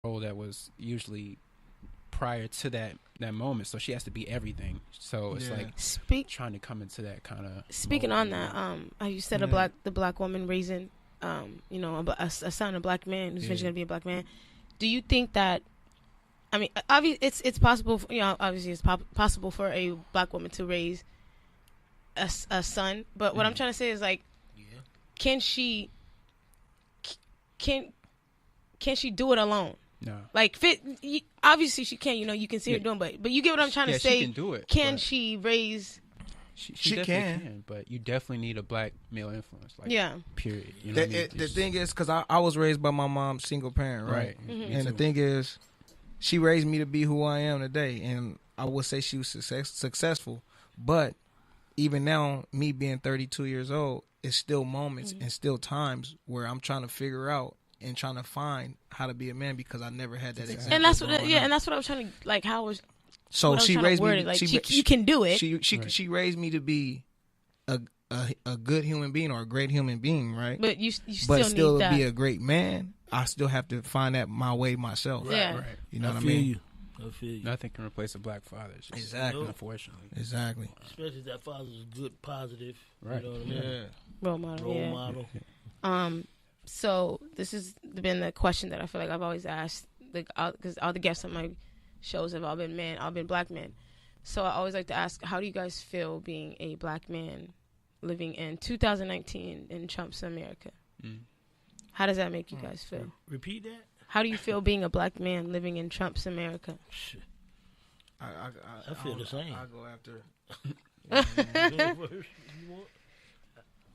role that was usually prior to that moment, so she has to be everything. So it's like trying to come into that kind of. Speaking on that, how you said the black woman raising, a son, a black man who's eventually gonna be a black man. Do you think that? I mean, obviously, it's possible. Obviously, it's possible for a black woman to raise a son. But what I'm trying to say is like, can she do it alone? No. Like, obviously she can. You can see her doing, but you get what I'm trying to say. She can do it. Can she raise? She definitely can, but you definitely need a black male influence. Like, period. You know the thing is, because I was raised by my mom, single parent, right? Mm-hmm. And the thing is, she raised me to be who I am today, and I would say she was successful. But even now, me being 32 years old, it's still moments and still times where I'm trying to figure out and trying to find how to be a man because I never had that example. And that's what, and that's what I was trying to like. How was so she raised me like you can do it. She raised me to be a good human being or a great human being, right? But you still need that. Be a great man. I still have to find that my way myself. Right. You know what I mean? I feel you. Nothing can replace a black father. Exactly. Unfortunately. Exactly. Especially if that father's a good, positive. Right. You know what I mean? Yeah. Role model. So this has been the question that I feel like I've always asked, because all the guests on my shows have all been black men. So I always like to ask, how do you guys feel being a black man living in 2019 in Trump's America? How does that make you guys feel? Repeat that. How do you feel being a black man living in Trump's America? I feel the same. I go after.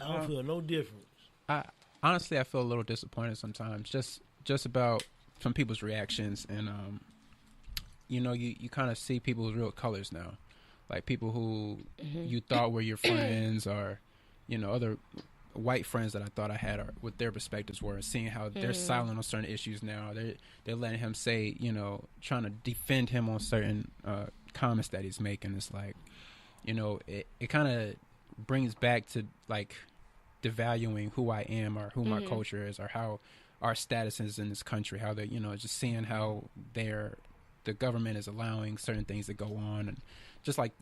I don't feel no difference. Honestly, I feel a little disappointed sometimes, just about some people's reactions, and you kind of see people's real colors now, like people who you thought were your friends, or other white friends that I thought I had, or what their perspectives were, and seeing how they're silent on certain issues now. They're letting him say, trying to defend him on certain comments that he's making. It's like, it kind of brings back to like devaluing who I am or who my culture is or how our status is in this country, how they, just seeing how the government is allowing certain things to go on, and just like,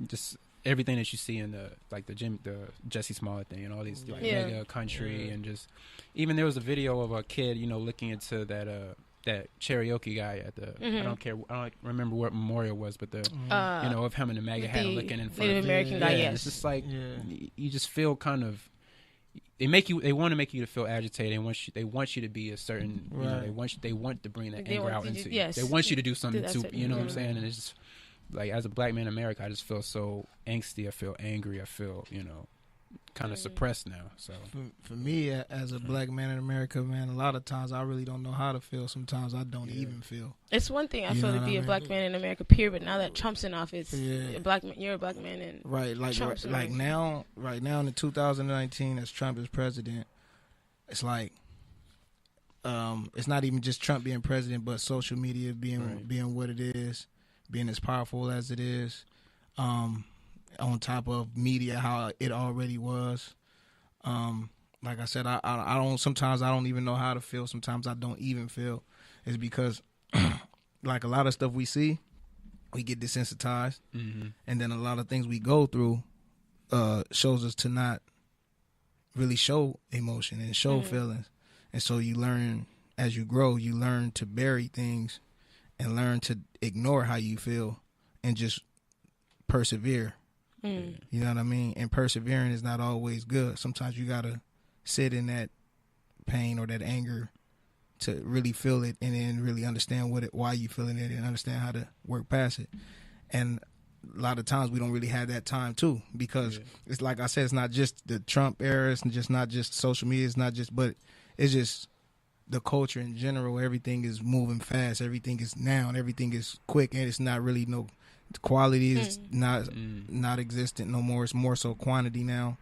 just everything that you see in the Jesse Smollett thing and all these like mega country, and just even there was a video of a kid, looking into that karaoke guy at the I don't remember what memorial was, but the of him in the MAGA hat looking in front Native of American guy. Yes, it's just like you just feel kind of. They want to make you to feel agitated. They want you to be a certain. They want to bring that anger out into you. They want you to do something too. You know what I'm saying? And it's just like, as a black man in America, I just feel so angsty. I feel angry. I feel kind of suppressed now. So for me, as a black man in America, man, a lot of times I really don't know how to feel. Sometimes I don't even feel. It's one thing I feel to be a black man in America, period. But now that Trump's in office, you're a black man in Trump's now in the 2019, as Trump is president, it's like it's not even just Trump being president, but social media being what it is, being as powerful as it is. On top of media, how it already was. Like I said, I don't. Sometimes I don't even know how to feel. Sometimes I don't even feel. It's because, like a lot of stuff we see, we get desensitized, and then a lot of things we go through shows us to not really show emotion and show feelings. And so you learn, as you grow, you learn to bury things and learn to ignore how you feel and just persevere. You know what I mean? And persevering is not always good. Sometimes you gotta sit in that pain or that anger to really feel it, and then really understand why you feeling it, and understand how to work past it. And a lot of times we don't really have that time too, because it's like I said, it's not just the Trump era, it's just not just social media, but it's just the culture in general. Everything is moving fast, everything is now, and everything is quick, and it's not really the quality is not existent no more. It's more so quantity now.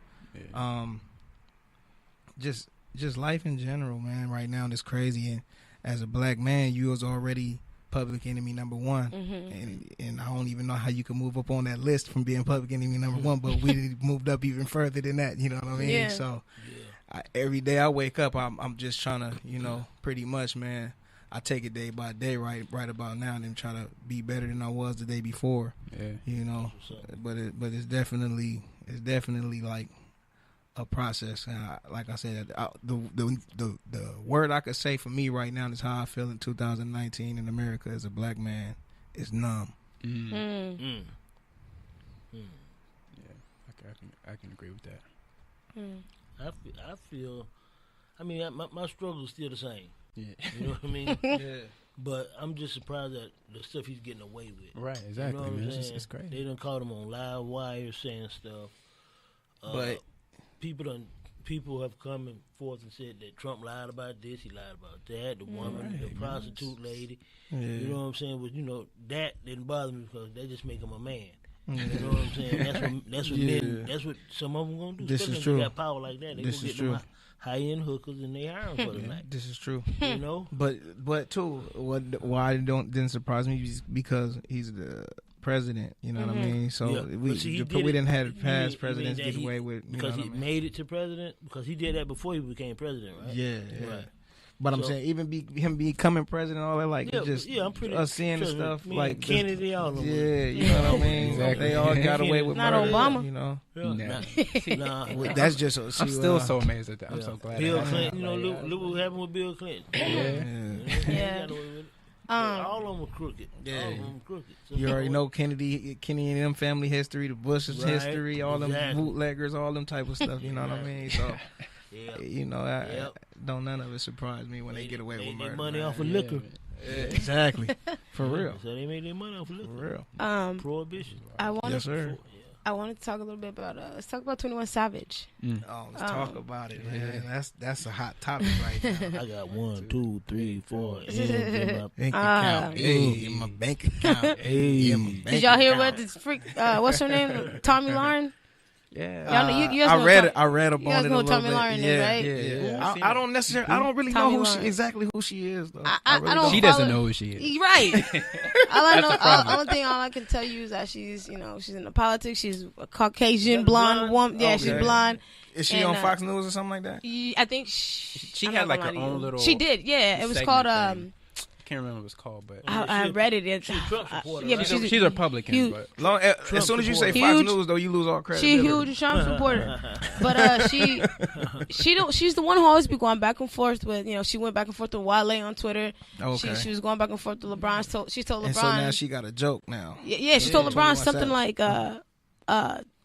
Just life in general, man. Right now, it's crazy. And as a black man, you was already public enemy number one, and I don't even know how you can move up on that list from being public enemy number one. But we moved up even further than that. You know what I mean? So every day I wake up, I'm just trying to, pretty much, man. I take it day by day, right about now, and then try to be better than I was the day before. Yeah. But it's definitely like a process. And like I said, the word I could say for me right now is how I feel in 2019 in America as a black man is numb. Yeah, I can agree with that. I feel. I mean, my struggle is still the same. Yeah. You know what I mean? Yeah. But I'm just surprised at the stuff he's getting away with. Right, exactly, You know what man. I'm saying? It's crazy. They done caught him on live wire saying stuff. But people have come forth and said that Trump lied about this, he lied about that, the woman, the prostitute lady. Yeah. You know what I'm saying? But that didn't bother me because they just make him a man. You know what I'm saying? That's what men. That's what some of them gonna do. This Especially is if true. they got power like that. They This gonna is get them true. high-end hookers and they hire them for the night. This is true. You know? But too, why didn't surprise me is because he's the president. You know what I mean? So Yeah. we But see, he didn't have you past mean presidents that get he- away with because he what I mean? made it to president because he did that before he became president, right? Yeah. Right. But I'm So- saying even him becoming president, all that Yeah, it's just I'm pretty us seeing the trust me, stuff me like and Kennedy, all of them. Yeah, you know what I mean. Exactly. They all got away with Not murder. Obama. You know, Yeah. Nah. Well, that's just. I'm still so amazed at that. I'm Yeah. so glad. Bill it Clinton, happened. look what happened with Bill Clinton. Yeah. Yeah. Yeah. He got away with it. All of them were crooked. Yeah. All of them were crooked. So You already know Kenny and them family history, the Bush's Right, history, all them exactly. bootleggers, all them type of stuff. You know what I mean? So, Yeah. Yep. don't none of it surprise me when they get away with Made their murder. money man. off of Yeah, liquor. man. Yeah, exactly, for real, So they made their money off of for liquor. real. Prohibition. I wanted Yes, sir. I wanted to talk a little bit about let's talk about 21 Savage. Oh, let's talk about it, man. That's a hot topic right now. I got 1, 2, 3, 4. Bank account, in my bank account. In my bank Did y'all hear account. what this freak? What's her name? Tommy Lauren. Yeah. Y'all know, you guys I know read Tom- it. I read up you on guys it a know little Tommy bit. Lauren is, Yeah, right? yeah. I don't necessarily. I don't really Tommy know Lauren. exactly who she is though. I really don't She follow- doesn't know who she is. Right. All I know, the problem. all I can tell you is that she's in the politics. She's a Caucasian Is that blonde blonde? woman. Yeah, Okay. she's blonde. Is she And, on Fox News or something like that? I think she had I'm not like gonna her lie to own you. little She did. Yeah, it was segment called thing. Can't remember what it was called, but I read it. She's a Trump supporter, Yeah, right? but she's a Republican. huge- But As soon as you say supporter. Fox Huge. News, though, you lose all credit. She a huge Trump supporter, but she's the one who always be going back and forth with she went back and forth with Wale on Twitter. Okay. She was going back and forth with LeBron. She told LeBron. And so now she got a joke now. Yeah, she told LeBron 21 something Savage. like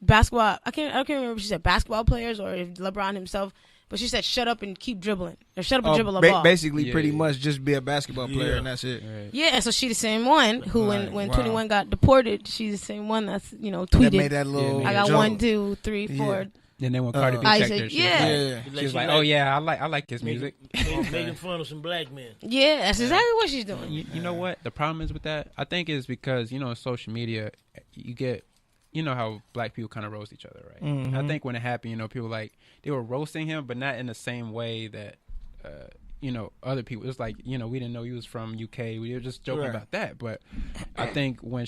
basketball. I can't remember if she said basketball players or if LeBron himself. But she said, "Shut up and keep dribbling," or "Shut up and dribble a ball." Basically, Yeah, pretty yeah. much just be a basketball player Yeah. and that's it. right. Yeah, so she the same one who, Right, when wow. 21 got deported, she's the same one that's That tweeted. made that little. Yeah, I got joke. 1, 2, 3, 4. Yeah. And then when Cardi B Isaac, checked her, she yeah. Yeah. was she was like, "Oh yeah, I like his music." Making fun of some black men. Yeah, that's exactly what she's doing. You know what the problem is with that? I think is because social media, you get, how black people kind of roast each other, right? Mhm. I think when it happened, people they were roasting him, but not in the same way that other people. It's like we didn't know he was from UK. We were just joking Right. about that. But I think when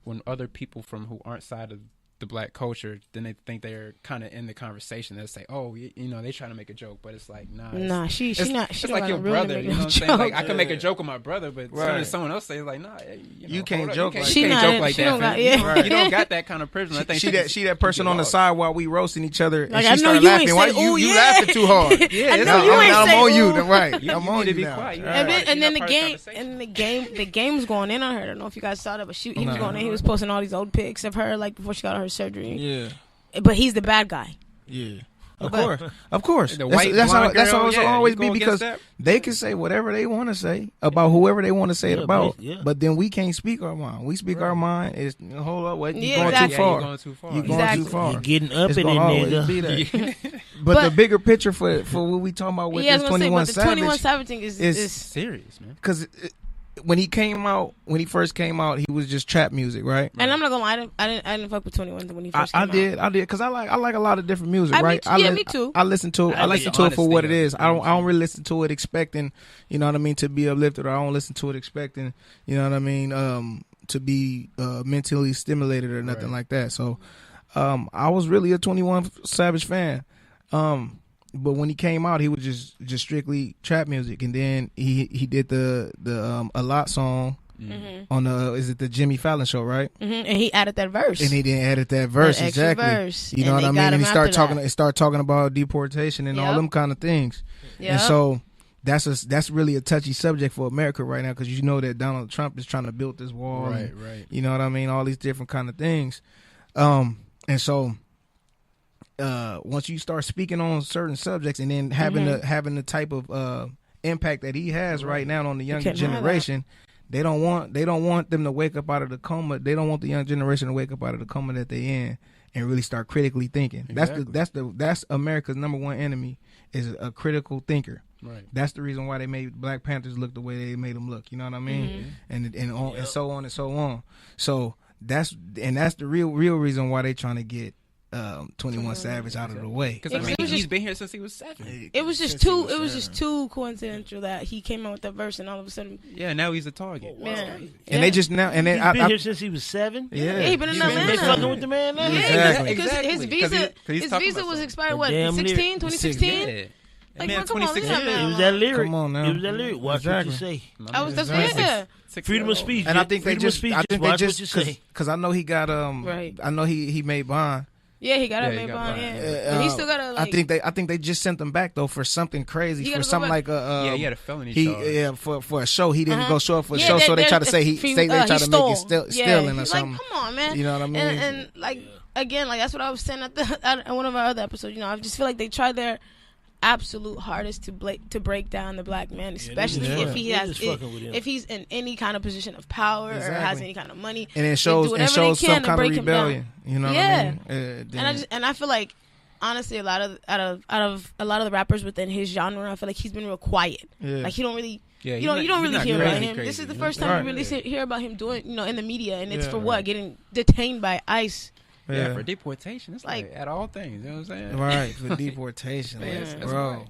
when other people from who aren't side of the black culture, then they think they're kind of in the conversation. They say, "Oh, they trying to make a joke," but it's like, nah. Nah, she It's not. She it's don't like got your no room to brother. make You know no what I'm saying? Like jokes. I can make a joke with my brother, but as soon Right. as someone else says like, "Nah, You can't hold up, joke you like can't that. joke like She that." don't got- fam. yeah. You don't got that kind of privilege. I think She that person on the side while we roasting each other, and Like, she I know started you laughing. ain't Why say, you "Ooh, you yeah." laughing too hard? Yeah, I it's know not- you I'm, ain't I'm say, on you, "Ooh." right? You I'm on need to you be now. quiet. Right. And then, You're and not then the part of the game, conversation. and the game was going in on her. I don't know if you guys saw that, but he was No. going in. He was posting all these old pics of her, like before she got her surgery. Yeah, But he's the bad guy. yeah. Of But- course, of course. The That's, white that's how blonde that's how girl, it's yeah, always you be go because against they can say whatever they want to say about whoever they want to say it Yeah, about. yeah. But then we can't speak our mind. We speak our mind. It's hold up, wait, you Yeah, going exactly. too Yeah, far. you're going too far. You going Exactly. too far. You're getting up It's in gonna it, always nigga. be that. But But- the bigger picture for what we talking about with Yeah, I was this gonna say, 21 but the 21 Savage Savage thing is is- serious, man. because when he first came out, he was just trap music, right? and I'm not gonna lie, I didn't fuck with 21 when he first came I out. did, because I like a lot of different music, I right? mean, me too. I listen to I listen like to the it for what it honesty is. of I it. don't really listen to it expecting, you know what I mean, to be uplifted, or I don't listen to it expecting, you know what I mean, to be mentally stimulated or nothing Right. like that. So, I was really a 21 Savage fan. but when he came out, he was just strictly trap music, and then he did the A Lot song on the Jimmy Fallon show, right? And he added that verse. And he didn't edit that verse, exactly. Verse. You know what I mean? And he started talking about deportation and all them kind of things. Yep. And so that's really a touchy subject for America right now, because you know that Donald Trump is trying to build this wall, right? You know what I mean? All these different kind of things, and so. Once you start speaking on certain subjects and then having the type of impact that he has right now on the younger generation, they don't want them to wake up out of the coma. They don't want the young generation to wake up out of the coma that they in and really start critically thinking. Exactly. That's America's number one enemy, is a critical thinker. Right. That's the reason why they made Black Panthers look the way they made them look. You know what I mean? And so on and so on. So that's the real reason why they trying to get 21 Savage out of the way, because he's been here since he was 7. It was just too coincidental that he came out with that verse, and all of a sudden, now he's a target. And they just now and then he's been here since he was 7. He been in Atlanta. Been fucking with the man now. Exactly. His visa was expired 2016. Yeah. Like, man, come on, it was that lyric. Come on now. It was that lyric. Watch what you say. Freedom of speech. And I think they just, because I know he got right. I know he made bond. Yeah, he got it made bond. But he still got to. I think they just sent him back though for something crazy, for something like a he had a felony charge. For a show he didn't go show up for a show, so they try to say they try to make it stealing or something. Like, come on, man. You know what I mean? And like again, like that's what I was saying at one of our other episodes. You know, I just feel like they tried their absolute hardest to break down the black man, especially if he's in any kind of position of power or has any kind of money, and it shows some kind of rebellion. You know what I mean? And I feel like honestly, a lot of the rappers within his genre, I feel like he's been real quiet. Like he don't really. Yeah, you don't really hear about him. This is the first time you really hear about him doing, in the media, and it's for what? Getting detained by ICE. Yeah, for deportation. It's like at all things. You know what I'm saying? Right, for deportation. Bro.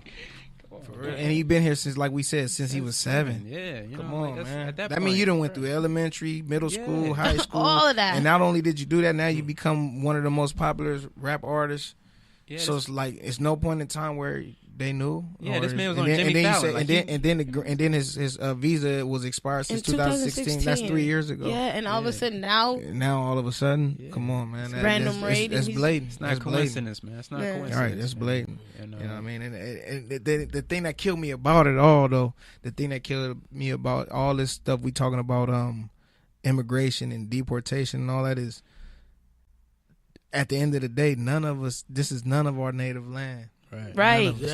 For real. And he been here since, like we said, since he was 7. Yeah, come on, man. That mean you done went through elementary, middle school, high school. All of that. And not only did you do that, now you become one of the most popular rap artists. Yeah, so it's like, it's no point in time where they knew. Yeah, this man was on Jimmy Fallon. And then his visa was expired since 2016. That's 3 years ago. Yeah, and all of a sudden now all of a sudden, come on, man. Random raid. That's blatant. It's not coincidence, man. It's not coincidence. All right, that's blatant. You know what I mean? And the thing that killed me about it all, though, the thing that killed me about all this stuff we talking about, immigration and deportation and all that, is at the end of the day, this is none of our native land. Right. This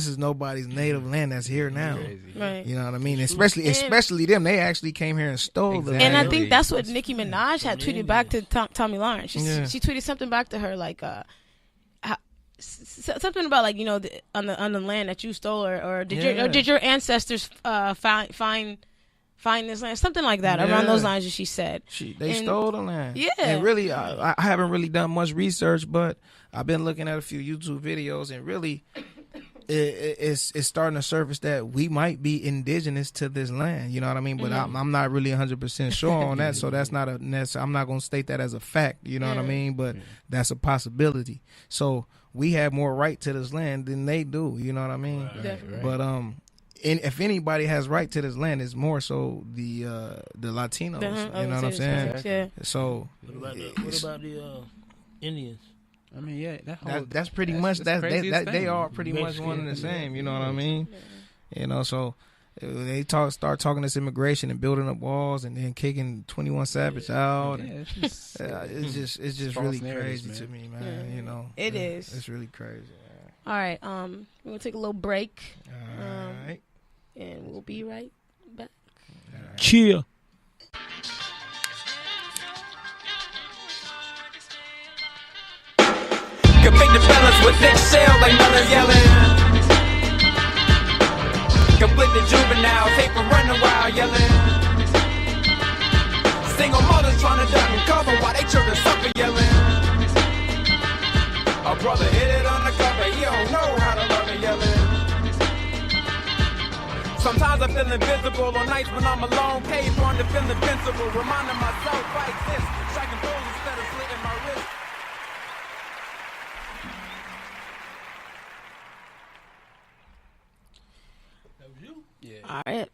is nobody's native land that's here now. Right. You know what I mean? Especially them. They actually came here and stole the land. And I think that's what Nicki Minaj had tweeted back to Tommy Lawrence. She tweeted something back to her like something about like, on the land that you stole, or did your ancestors find this land, something like that, around those lines that she said. They stole the land. Yeah. And really, I haven't really done much research, but I've been looking at a few YouTube videos, and really, it's starting to surface that we might be indigenous to this land. You know what I mean? But I'm not really 100% sure on that, so that's not I'm not going to state that as a fact. You know what I mean? But that's a possibility. So we have more right to this land than they do. You know what I mean? Right. But and if anybody has right to this land, it's more so the Latinos. You know what I'm saying? Yeah. So what about the Indians? I mean, that's pretty much they are pretty much one and the same. You know what I mean? So they start talking this immigration and building up walls and then kicking 21 Savage out. It's just really crazy to me, man. It is. It's really crazy. All right, we're gonna take a little break. All right. And we'll be right back. Right. Chill. Complete the balance with that shell like mothers yelling. Complete the juvenile, take a run a while yelling. Single mothers trying to duck and cover while they children suffer yelling. A brother hit it on the cover, he don't know how to love it yelling. Sometimes I feel invisible on nights when I'm alone. Cave on to feel invincible, reminding myself I exist. Striking blows instead of slitting my wrist. All right.